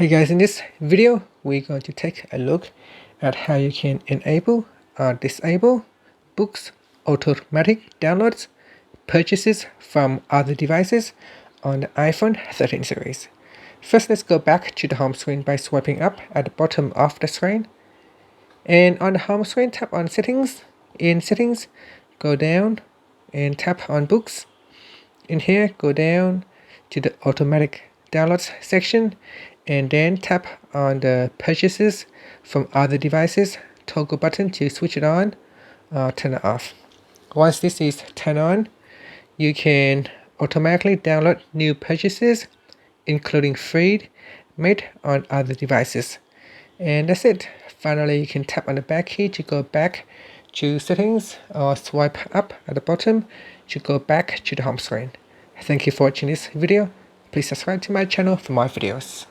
Hey guys, in this video we're going to take a look at how you can enable or disable books automatic downloads purchases from other devices on the iPhone 13 series. First, let's go back to the home screen by swiping up at the bottom of the screen, and on the home screen tap on settings. In settings, go down and tap on books. In here, go down to the automatic downloads section and then tap on the purchases from other devices toggle button to switch it on or turn it off. Once this is turned on, you can automatically download new purchases including free made on other devices. And that's it. Finally, you can tap on the back key to go back to settings or swipe up at the bottom to go back to the home screen. Thank you for watching this video. Please subscribe to my channel for more videos.